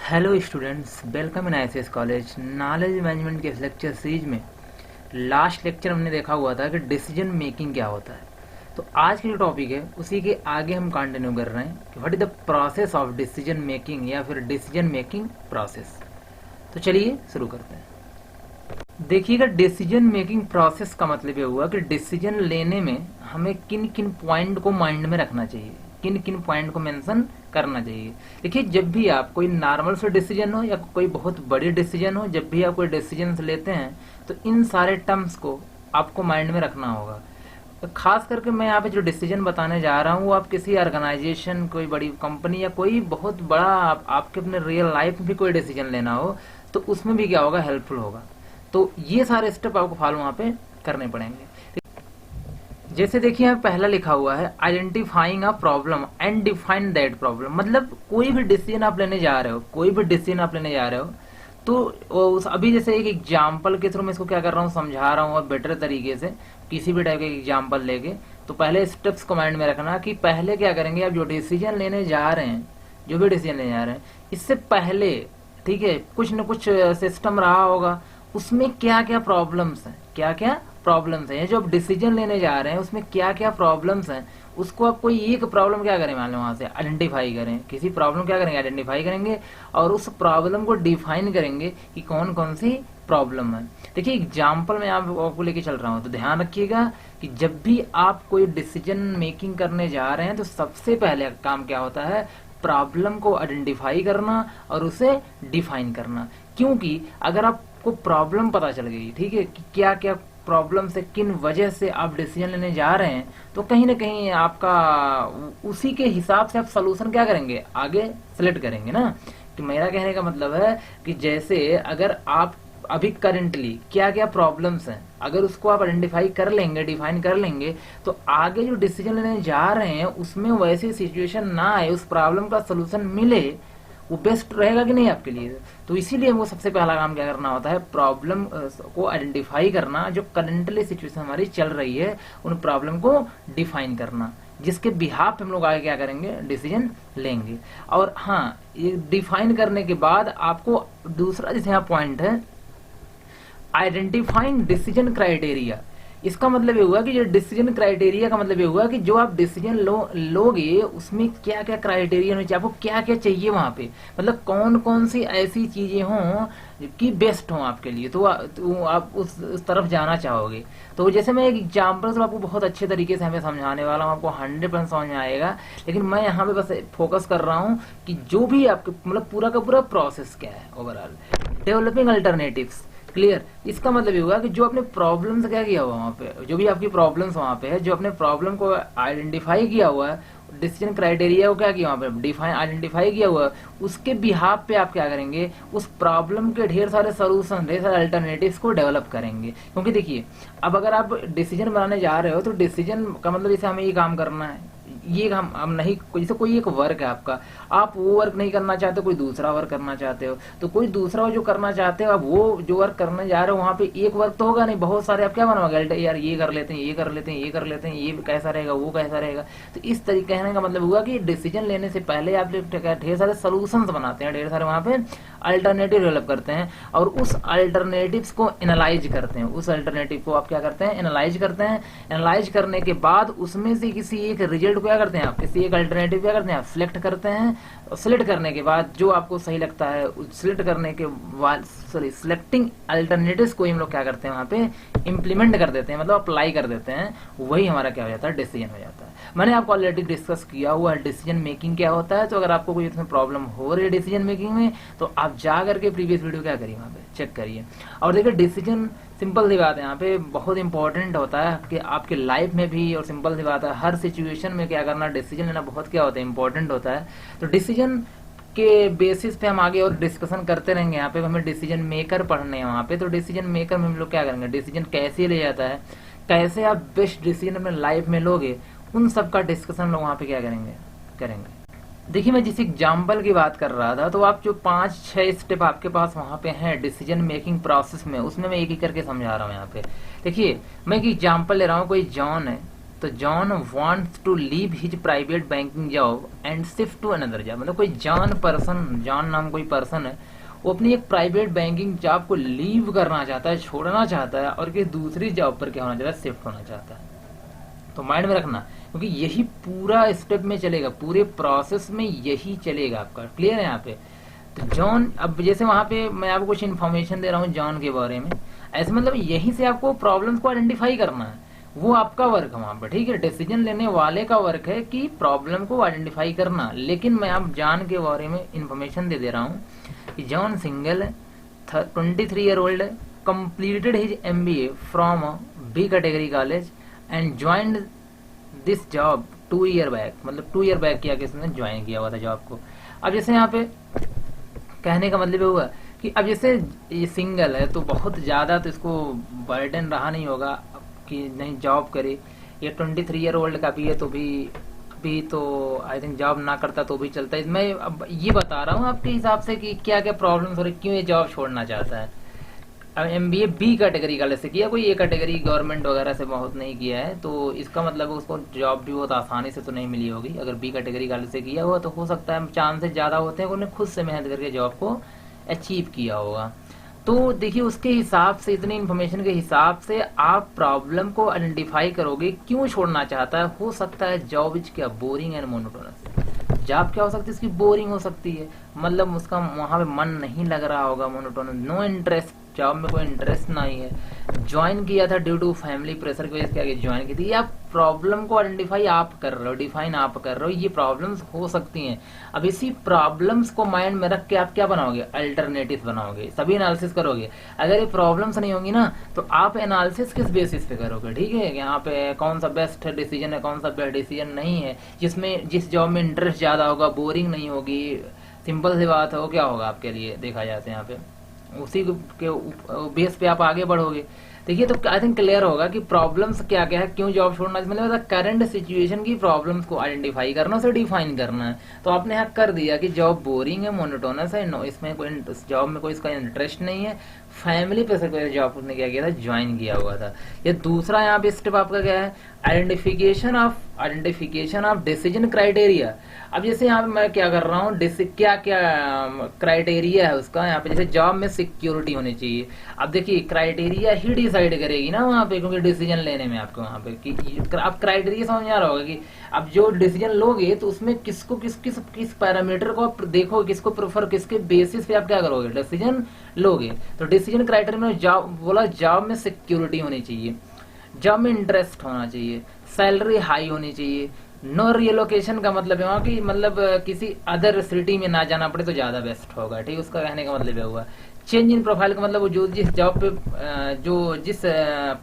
Hello students, welcome in ICS college. Knowledge management के इस lecture series में last lecture हमने देखा हुआ था कि डिसीजन मेकिंग क्या होता है। तो आज की जो टॉपिक है उसी के आगे हम कंटिन्यू कर रहे हैं कि what is the process of decision making या फिर डिसीजन मेकिंग प्रोसेस। तो चलिए शुरू करते हैं। देखिएगा, डिसीजन मेकिंग प्रोसेस का मतलब ये हुआ कि डिसीजन लेने में हमें किन किन पॉइंट को माइंड में रखना चाहिए, किन किन पॉइंट को मेंशन करना चाहिए। देखिए, जब भी आप कोई नॉर्मल से डिसीजन हो या कोई बहुत बड़ी डिसीजन हो, जब भी आप कोई डिसीजन लेते हैं तो इन सारे टर्म्स को आपको माइंड में रखना होगा। तो खास करके मैं यहाँ पे जो डिसीजन बताने जा रहा हूँ वो आप किसी ऑर्गेनाइजेशन, कोई बड़ी कंपनी या कोई बहुत बड़ा आपके अपने रियल लाइफ में भी कोई डिसीजन लेना हो तो उसमें भी क्या होगा, हेल्पफुल होगा। तो ये सारे स्टेप आपको फॉलो वहां पे करने पड़ेंगे। जैसे देखिए यहाँ पहला लिखा हुआ है identifying a problem and define that problem. मतलब कोई भी डिसीजन आप लेने जा रहे हो, कोई भी डिसीजन आप लेने जा रहे हो तो उस अभी जैसे एक एग्जाम्पल के थ्रू मैं इसको क्या कर रहा हूँ, समझा रहा हूँ और बेटर तरीके से किसी भी टाइप के एग्जाम्पल लेके। तो पहले स्टेप्स को माइंड में रखना कि पहले क्या करेंगे, आप जो डिसीजन लेने जा रहे हैं, जो भी डिसीजन लेने जा रहे हैं, इससे पहले ठीक है कुछ न कुछ सिस्टम रहा होगा, उसमें क्या क्या प्रॉब्लम्स हैं, क्या क्या प्रॉब्लम्स हैं। जो आप डिसीजन लेने जा रहे हैं उसमें क्या क्या प्रॉब्लम्स हैं, उसको आप कोई एक प्रॉब्लम क्या करें, मान लो वहां से आइडेंटिफाई करें, किसी प्रॉब्लम क्या करेंगे, आइडेंटिफाई करेंगे और उस प्रॉब्लम को डिफाइन करेंगे कि कौन कौन सी प्रॉब्लम है। देखिए एग्जाम्पल में आपको लेके चल रहा हूं तो ध्यान रखिएगा कि जब भी आप कोई डिसीजन मेकिंग करने जा रहे हैं तो सबसे पहले काम क्या होता है, प्रॉब्लम को आइडेंटिफाई करना और उसे डिफाइन करना। क्योंकि अगर आपको प्रॉब्लम पता चल गई, ठीक है, कि क्या क्या प्रॉब्लम से, किन वजह से आप डिसीजन लेने जा रहे हैं, तो कहीं ना कहीं आपका उसी के हिसाब से आप सोल्यूशन क्या करेंगे, आगे सिलेक्ट करेंगे ना। कि मेरा कहने का मतलब है कि जैसे अगर आप अभी करेंटली क्या क्या प्रॉब्लम्स हैं, अगर उसको आप आइडेंटिफाई कर लेंगे, डिफाइन कर लेंगे, तो आगे जो डिसीजन लेने जा रहे हैं उसमें वैसी सिचुएशन ना आए, उस प्रॉब्लम का सोल्यूशन मिले, वो बेस्ट रहेगा कि नहीं आपके लिए। तो इसीलिए हमको सबसे पहला काम क्या करना होता है, प्रॉब्लम को आइडेंटिफाई करना, जो करंटली सिचुएशन हमारी चल रही है उन प्रॉब्लम को डिफाइन करना, जिसके बिहाफ पे हम लोग आगे क्या करेंगे, डिसीजन लेंगे। और हाँ, ये डिफाइन करने के बाद आपको दूसरा जैसे यहाँ पॉइंट है आइडेंटिफाइंग डिसीजन क्राइटेरिया। इसका मतलब ये हुआ कि जो डिसीजन क्राइटेरिया का मतलब ये हुआ कि जो आप डिसीजन लोगे उसमें क्या क्या क्राइटेरिया होने चाहिए, आपको क्या क्या चाहिए वहां पे, मतलब कौन कौन सी ऐसी चीजें हों कि बेस्ट हो आपके लिए, तो आप उस तरफ जाना चाहोगे। तो जैसे मैं एक एग्जाम्पल तो आपको बहुत अच्छे तरीके से हमें समझाने वाला हूँ, आपको 100% समझ में आएगा। लेकिन मैं यहाँ पे बस फोकस कर रहा हूँ कि जो भी आपके मतलब पूरा का पूरा प्रोसेस क्या है ओवरऑल। Developing alternatives, clear. इसका मतलब ये हुआ कि जो आपने प्रॉब्लम्स क्या किया हुआ वहां पे, जो भी आपकी प्रॉब्लम्स वहां पे है, जो आपने प्रॉब्लम को आइडेंटिफाई किया हुआ है, डिसीजन क्राइटेरिया को क्या किया वहां पे, डिफाइन आइडेंटिफाई किया हुआ है, उसके बिहाफ पे आप क्या करेंगे, उस प्रॉब्लम के ढेर सारे सोल्यूशन, ढेर सारे अल्टरनेटिव्स को डेवलप करेंगे। क्योंकि देखिए अब अगर आप डिसीजन बनाने जा रहे हो तो डिसीजन का मतलब जैसे हमें ये काम करना है, ये हम नहीं, जैसे कोई एक वर्क है आपका, आप वो वर्क नहीं करना चाहते, कोई दूसरा वर्क करना चाहते हो, तो कोई दूसरा जो करना चाहते हो आप वो जो वर्क करने जा रहे हो वहां पे एक वर्क तो होगा नहीं, बहुत सारे आप क्या बनवाओगे, यार ये कर लेते हैं, ये कर लेते हैं, ये कर लेते हैं, ये कैसा रहेगा, वो कैसा रहेगा। तो इस तरीके कहने का मतलब हुआ कि डिसीजन लेने से पहले आप ढेर सारे सोल्यूशन बनाते हैं, ढेर सारे वहां पे अल्टरनेटिव डेवलप करते हैं और उस अल्टरनेटिव्स को एनालाइज करते हैं, उस अल्टरनेटिव को आप क्या करते हैं, एनालाइज करते हैं। एनालाइज करने के बाद उसमें से किसी एक रिजल्ट को क्या करते हैं, आप किसी एक अल्टरनेटिव क्या करते हैं, आप सिलेक्ट करते हैं। सिलेक्ट करने के बाद जो आपको सही लगता है, सिलेक्ट करने के बाद सिलेक्टिंग अल्टरनेटिव्स को हम लोग क्या करते हैं, वहां पे इम्प्लीमेंट कर देते हैं, मतलब अप्लाई कर देते हैं। वही हमारा क्या हो जाता है, डिसीजन हो जाता है। मैंने आपको ऑलरेडी डिस्कस किया हुआ है डिसीजन मेकिंग क्या होता है। तो अगर आपको कोई इसमें प्रॉब्लम हो रही है डिसीजन मेकिंग में तो आप जा करके प्रीवियस वीडियो क्या करिए, वहां पे चेक करिए। और देखिए डिसीजन सिंपल सी बात है, यहाँ पे बहुत इंपॉर्टेंट होता है कि आपके लाइफ में भी, और सिंपल सी बात है हर सिचुएशन में क्या करना, डिसीजन लेना बहुत क्या होता है, इंपॉर्टेंट होता है। तो डिसीजन के बेसिस पे हम आगे और डिस्कशन करते रहेंगे। यहाँ पे हमें डिसीजन मेकर पढ़ने हैं वहाँ पे, तो डिसीजन मेकर में हम लोग क्या करेंगे, डिसीजन कैसे ले जाता है, कैसे आप बेस्ट डिसीजन अपने लाइफ में लोगे, उन सब का डिस्कशन हम लोग वहाँ पे क्या करेंगे। देखिए मैं जिस एग्जाम्पल की बात कर रहा था, तो आप जो 5-6 स्टेप आपके पास वहां पे हैं डिसीजन मेकिंग प्रोसेस में, उसमें मैं एक एक करके समझा रहा हूँ। यहाँ पे देखिए मैं एक एग्जाम्पल ले रहा हूँ, कोई जॉन है, तो John wants to leave his private banking job and shift to another job. मतलब कोई जॉन नाम कोई पर्सन है, वो अपनी एक प्राइवेट बैंकिंग जॉब को लीव करना चाहता है, छोड़ना चाहता है, और कि दूसरी जॉब पर क्या होना चाहता है, शिफ्ट होना चाहता है। तो माइंड में रखना, क्योंकि यही पूरा स्टेप में चलेगा, पूरे प्रोसेस में यही चलेगा आपका। क्लियर है यहाँ पे? तो जॉन, अब जैसे वहां पे मैं आपको कुछ इन्फॉर्मेशन दे रहा हूँ जॉन के बारे में, ऐसे मतलब यहीं से आपको प्रॉब्लम्स को आइडेंटिफाई करना है, वो आपका वर्क है वहां पर। ठीक है, डिसीजन लेने वाले का वर्क है कि प्रॉब्लम को आइडेंटिफाई करना। लेकिन मैं आप जॉन के बारे में इन्फॉर्मेशन दे रहा हूँ कि जॉन सिंगल है, 23 ईयर ओल्ड है, completed his MBA from B category college and joined this job 2 year back. मतलब 2 ईयर बैक किया कि इसने ज्वाइन किया हुआ था जॉब को। अब जैसे यहाँ पे कहने का मतलब ये हुआ कि अब जैसे ये सिंगल है तो बहुत ज्यादा तो इसको बर्डन रहा नहीं होगा कि नहीं जॉब करे। ये 23 ईयर ओल्ड का भी है तो भी तो आई थिंक जॉब ना करता तो भी चलता है। मैं अब ये बता रहा हूँ आपके हिसाब से कि क्या क्या प्रॉब्लम्स हो रही, क्यों ये जॉब छोड़ना चाहता है। अब MBA B कैटेगरी का से किया, कोई A कैटेगरी गवर्नमेंट वगैरह से बहुत नहीं किया है, तो इसका मतलब उसको जॉब भी बहुत आसानी से तो नहीं मिली होगी। अगर B कैटेगरी का से किया हुआ तो हो सकता है चांसेस ज़्यादा होते हैं उन्होंने खुद से मेहनत करके जॉब को अचीव किया होगा। तो देखिए उसके हिसाब से, इतनी इन्फॉर्मेशन के हिसाब से आप प्रॉब्लम को आइडेंटिफाई करोगे क्यों छोड़ना चाहता है। हो सकता है जॉब इज क्या बोरिंग एंड मोनोटोनस। जॉब क्या हो सकती है, इसकी बोरिंग हो सकती है, मतलब उसका वहां पे मन नहीं लग रहा होगा, मोनोटोनस, नो इंटरेस्ट, जॉब में कोई इंटरेस्ट नहीं है। ज्वाइन किया था ड्यू टू फैमिली प्रेशर की वजह से क्या ज्वाइन की थी। या प्रॉब्लम को आइडेंटिफाई आप कर रहे हो, डिफाइन आप कर रहे हो, ये प्रॉब्लम्स हो सकती हैं। अब इसी प्रॉब्लम्स को माइंड में रख के आप क्या बनाओगे, अल्टरनेटिव बनाओगे, सभी एनालिसिस करोगे। अगर ये प्रॉब्लम्स नहीं होंगी ना तो आप एनालिसिस किस बेसिस पे करोगे। ठीक है, यहाँ पे कौन सा बेस्ट डिसीजन है, कौन सा बेस्ट डिसीजन नहीं है, जिस जॉब में इंटरेस्ट ज्यादा होगा, बोरिंग नहीं होगी, सिंपल सी बात है, वो क्या होगा आपके लिए देखा जाए यहाँ पे, उसी के बेस पे आप आगे बढ़ोगे। देखिए तो आई थिंक क्लियर होगा कि प्रॉब्लम्स क्या क्या है, क्यों जॉब छोड़ना, मतलब करंट सिचुएशन की प्रॉब्लम्स को आइडेंटिफाई करना, उसे डिफाइन करना है। तो आपने यहाँ कर दिया कि जॉब बोरिंग है, मोनोटोनस है, इसमें कोई जॉब में कोई इसका इंटरेस्ट नहीं है, फैमिली प्रेशर की जॉब उसने क्या किया था, ज्वाइन किया हुआ था। ये दूसरा यहाँ पे स्टेप आपका क्या है, आइडेंटिफिकेशन ऑफ डिसीजन क्राइटेरिया। अब जैसे यहाँ पे मैं क्या कर रहा हूँ, क्या क्या क्राइटेरिया है उसका, यहाँ पे जैसे जॉब में सिक्योरिटी होनी चाहिए। अब देखिए क्राइटेरिया ही डिसाइड करेगी ना वहाँ पे, क्योंकि डिसीजन लेने में आपको वहाँ पे कि आप क्राइटेरिया समझ आ रहा होगा कि अब जो डिसीजन लोगे तो उसमें किसको किस पैरामीटर को आप देखोगे, किसको प्रेफर, किसके बेसिस पे आप क्या करोगे, डिसीजन लोगे। तो डिसीजन क्राइटेरिया में जॉब बोला, जॉब में सिक्योरिटी होनी चाहिए, जॉब में इंटरेस्ट होना चाहिए, सैलरी हाई होनी चाहिए, नो रिलोकेशन का मतलब है वहाँ की, मतलब किसी अदर सिटी में ना जाना पड़े तो ज्यादा बेस्ट होगा। ठीक, उसका कहने का मतलब है हुआ। चेंज इन प्रोफाइल का मतलब वो जो जिस जॉब पे जिस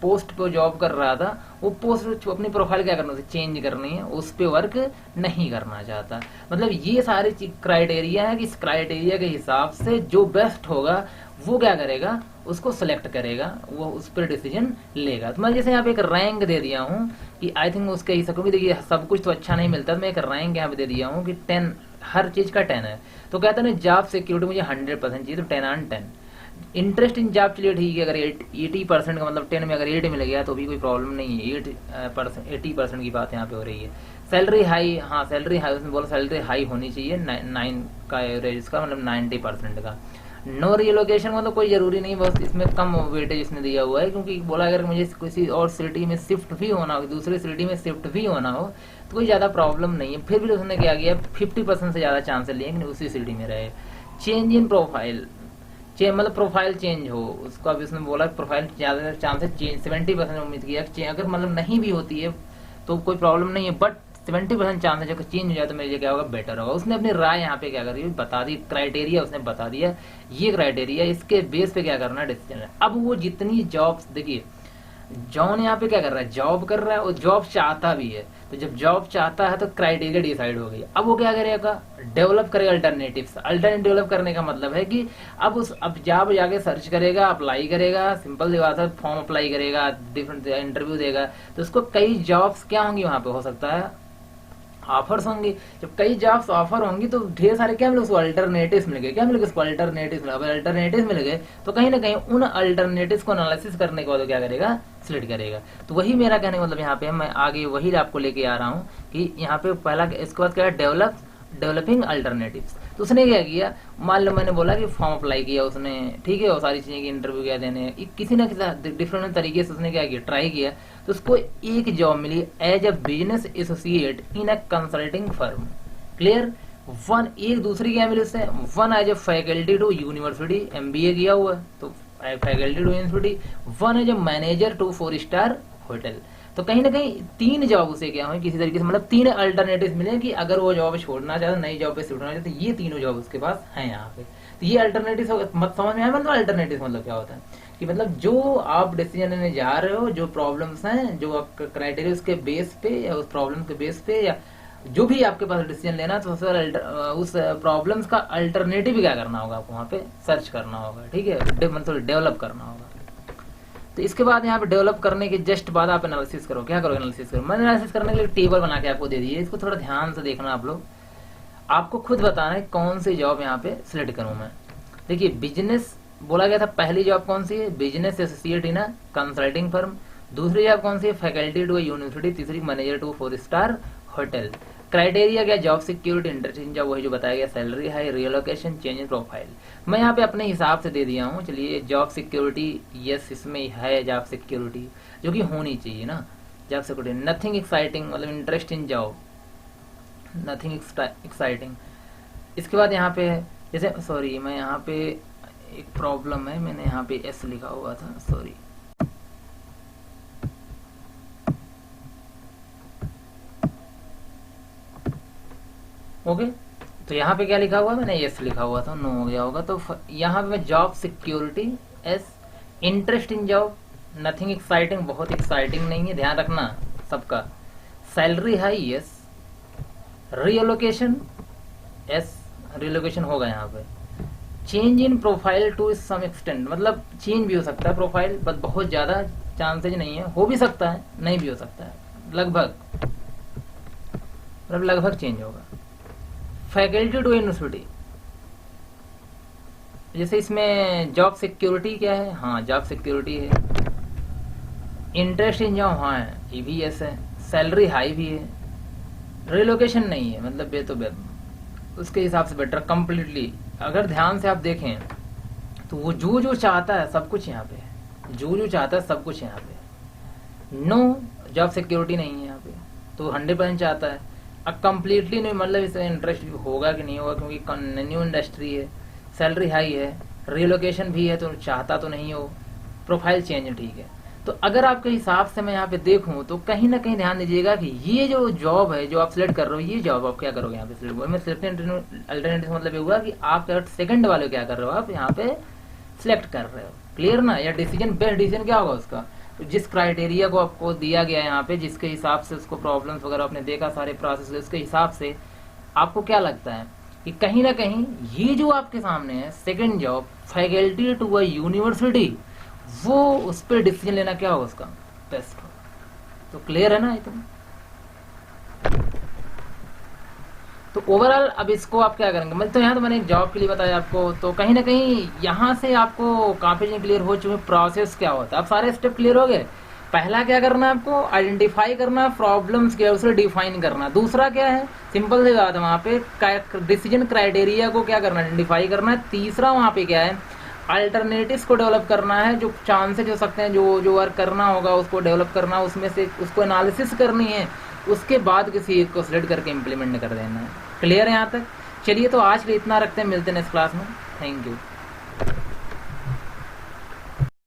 पोस्ट पे जॉब कर रहा था वो पोस्ट अपनी प्रोफाइल क्या करना, चेंज करनी है, उस पे वर्क नहीं करना चाहता। मतलब ये सारे क्राइटेरिया है कि इस क्राइटेरिया के हिसाब से जो बेस्ट होगा वो क्या करेगा, उसको सिलेक्ट करेगा, वो उस पर डिसीजन लेगा। तो मैं जैसे यहाँ पे एक रैंक दे दिया हूँ कि आई थिंक उसके हिसाब, क्योंकि देखिए सब कुछ तो अच्छा नहीं मिलता, तो मैं एक रैंक यहाँ पे दे दिया हूँ कि 10, हर चीज का 10 है। तो कहता है ना जॉब सिक्योरिटी मुझे 100% चाहिए, तो 10/10। इंटरेस्ट इन जॉब चलिए ठीक है, अगर 80% का मतलब 10 में अगर 8 मिल गया तो भी कोई प्रॉब्लम नहीं है, 80% की बात यहाँ पे हो रही है। सैलरी हाई, हाँ सैलरी हाई, उसने बोला सैलरी हाई होनी चाहिए, 9 का एवरेज का मतलब 90% का। नो रिलोकेशन मतलब कोई जरूरी नहीं, बस इसमें कम वेटेज इसने दिया हुआ है, क्योंकि बोला अगर मुझे किसी और सिटी में शिफ्ट भी होना हो, दूसरी सिटी में शिफ्ट भी होना हो तो कोई ज्यादा प्रॉब्लम नहीं है। फिर भी उसने क्या किया, 50% से ज्यादा चांस लिए कि उसी सिटी में रहे। चेंज इन प्रोफाइल, मतलब प्रोफाइल चेंज हो, उसका भी उसने बोला प्रोफाइल ज्यादा चांसेस चेंज, 70% उम्मीद किया, अगर मतलब नहीं भी होती है तो कोई प्रॉब्लम नहीं है, बट 70% चांस है चेंज हो जाए तो मेरे लिए क्या होगा, बेटर होगा। उसने अपनी राय यहाँ पे क्या करी, बता दी, क्राइटेरिया उसने बता दिया, ये क्राइटेरिया, इसके बेस पे क्या करना है डिसीजन। अब वो जितनी जॉब्स, देखिए जॉन यहाँ पे क्या कर रहा है, जॉब कर रहा है, और जॉब चाहता भी है, तो जब जॉब चाहता है तो क्राइटेरिया डिसाइड हो गई। अब वो क्या करेगा, डेवलप करेगा अल्टरनेटिव्स। अल्टरनेटिव डेवलप करने का मतलब है कि अब जॉब जाके सर्च करेगा, अप्लाई करेगा, सिंपल सी बात है, फॉर्म अप्लाई करेगा, डिफरेंट इंटरव्यू देगा, तो उसको कई जॉब्स क्या होंगी वहां पे, हो सकता है ऑफर्स होंगी, जब कई जॉब्स ऑफर होंगी तो ढेर सारे क्या मिले उसको, अल्टरनेटिव्स मिल गए। क्या मिल गए उसको, अल्टरनेटिव्स मिले। अब अल्टरनेटिव्स मिल गए तो कहीं ना कहीं उन अल्टरनेटिव्स को एनालिसिस करने के बाद क्या करेगा, सिलेक्ट करेगा। तो वही मेरा कहने का मतलब यहाँ पे मैं आगे वही आपको लेके आ रहा हूँ कि यहाँ पे पहला, इसके बाद क्या है, डेवलपिंग अल्टरनेटिव्स। तो उसने क्या किया, मान लो मैंने बोला कि फॉर्म अप्लाई किया उसने, ठीक है, और सारी चीजें की इंटरव्यू क्या देने, किसी ना किसी डिफरेंट तरीके से उसने क्या किया, ट्राई किया, तो उसको एक जॉब मिली as a business associate in a consulting firm. Clear. One, एक दूसरी क्या मिली उससे, one as a faculty to university, MBA किया हुआ तो faculty to university, one as a manager to 4 star hotel. तो कहीं ना कहीं 3 जॉब उसे क्या हुई किसी तरीके से, मतलब 3 अल्टरनेटिव मिले कि अगर वो जॉब छोड़ना चाहता, नई जॉब पे शिफ्ट होना चाहता, तो ये तीनों जॉब उसके पास हैं यहाँ पे। तो ये अल्टरनेटिव मत समझ में आया, मतलब अल्टरनेटिव मतलब क्या होता है कि मतलब जो आप डिसीजन लेने जा रहे हो, जो प्रॉब्लम्स हैं, जो आपका क्राइटेरिया उसके बेस पे या उस प्रॉब्लम के बेस पे, या जो भी आपके पास डिसीजन लेना, तो उस प्रॉब्लम्स का अल्टरनेटिव क्या करना होगा, आपको वहाँ पे सर्च करना होगा, ठीक है, मतलब डेवलप करना होगा। तो इसके बाद यहाँ पे डेवलप करने के जस्ट बाद आप एनालिसिस करो। क्या करो, एनालिसिस करो। मैंने एनालिसिस करने के लिए टेबल बना के आपको दे दिए, इसको थोड़ा ध्यान से देखना आप लोग। आपको खुद बताना है कौन सी जॉब यहाँ पे सिलेक्ट करूँ मैं। देखिए, बिजनेस बोला गया था, पहली जॉब कौन सी है, business associate in consulting firm. दूसरी जॉब कौन सी है, फैकल्टी टू यूनिवर्सिटी। तीसरी manager to 4 star hotel. Criteria क्या, जॉब सिक्योरिटी, इंटरेस्टिंग जॉब, वही जो बताया गया, salary high, relocation, change in profile. मैं यहाँ पे अपने हिसाब से दे दिया हूँ। चलिए, जॉब सिक्योरिटी, यस इसमें है जॉब सिक्योरिटी, जो कि होनी चाहिए ना, जॉब सिक्योरिटी। नथिंग एक्साइटिंग, मतलब interest in job, nothing exciting. इसके बाद यहाँ पे जैसे, सॉरी मैं यहाँ पे एक प्रॉब्लम है, मैंने यहाँ पे एस लिखा हुआ था, सॉरी। ओके, तो यहाँ पे क्या लिखा हुआ, मैंने यस लिखा हुआ था, नो हो गया होगा। तो यहाँ पे मैं job security yes, interest in job, nothing exciting, बहुत एक्साइटिंग नहीं है, ध्यान रखना सबका। Salary high yes, relocation yes, relocation होगा यहाँ पे। Change in profile to some extent, मतलब चेंज भी हो सकता है प्रोफाइल, बट बहुत ज्यादा चांसेज नहीं है, हो भी सकता है, नहीं भी हो सकता है, लगभग, मतलब लगभग चेंज होगा। फैकल्टी टू यूनिवर्सिटी, जैसे इसमें जॉब सिक्योरिटी क्या है, हाँ जॉब सिक्योरिटी है। इंटरेस्ट इन जॉब, हाँ है, ये भी यस है। सैलरी हाई भी है, रिलोकेशन नहीं है, मतलब बे तो बे, उसके हिसाब से बेटर कंप्लीटली। अगर ध्यान से आप देखें तो वो जो जो चाहता है सब कुछ यहाँ पे है, जो जो चाहता है सब कुछ यहाँ पे। नो, जॉब सिक्योरिटी नहीं है यहाँ पे, तो 100% चाहता है। अब कंप्लीटली नहीं, मतलब इसमें इंटरेस्ट होगा कि नहीं होगा, क्योंकि न्यू इंडस्ट्री है, सैलरी हाई है, रिलोकेशन भी है, तो चाहता तो नहीं हो, प्रोफाइल चेंज, ठीक है। तो अगर आपके हिसाब से मैं यहाँ पे देखूं तो कहीं ना कहीं ध्यान दीजिएगा कि ये जो जॉब है जो आप सिलेक्ट कर रहे हो, ये जॉब आप क्या करोगे यहाँ पे सिलेक्ट, मैं सिलेक्ट अल्टरनेटिव मतलब ये हुआ कि आप सेकंड वाले क्या कर रहे हो, आप यहाँ पे सिलेक्ट कर रहे हो। क्लियर ना। या डिसीजन, बेस्ट डिसीजन क्या होगा उसका, तो जिस क्राइटेरिया को आपको दिया गया है यहाँ पे, जिसके हिसाब से उसको प्रॉब्लम्स वगैरह आपने देखा, सारे प्रोसेस, उसके हिसाब से आपको क्या लगता है कि कहीं ना कहीं ये जो आपके सामने है second job, faculty to a university, वो उस पर डिसीजन लेना क्या होगा उसका, बेस्ट होगा। तो क्लियर है ना इतना। तो ओवरऑल अब इसको आप क्या करेंगे, मतलब तो यहाँ तो मैंने एक जॉब के लिए बताया आपको, तो कहीं ना कहीं यहाँ से आपको काफी चीजें क्लियर हो चुके, प्रोसेस क्या होता है, अब सारे स्टेप क्लियर हो गए। पहला क्या करना है आपको, आइडेंटिफाई करना प्रॉब्लम्स क्या है, उसे डिफाइन करना। दूसरा क्या है, सिंपल सी बात है, वहाँ पे डिसीजन क्राइटेरिया को क्या करना, आइडेंटिफाई करना है। तीसरा वहाँ पे क्या है, अल्टरनेटिव्स को डेवलप करना है, जो चांसेस हो सकते हैं, जो जो वर्क करना होगा उसको डेवलप करना, उसमें से उसको एनालिसिस करनी है, उसके बाद किसी एक को सिलेक्ट करके इम्प्लीमेंट कर देना है। क्लियर है यहाँ तक। चलिए, तो आज के लिए इतना रखते हैं, मिलते हैं नेक्स्ट क्लास में। Thank you.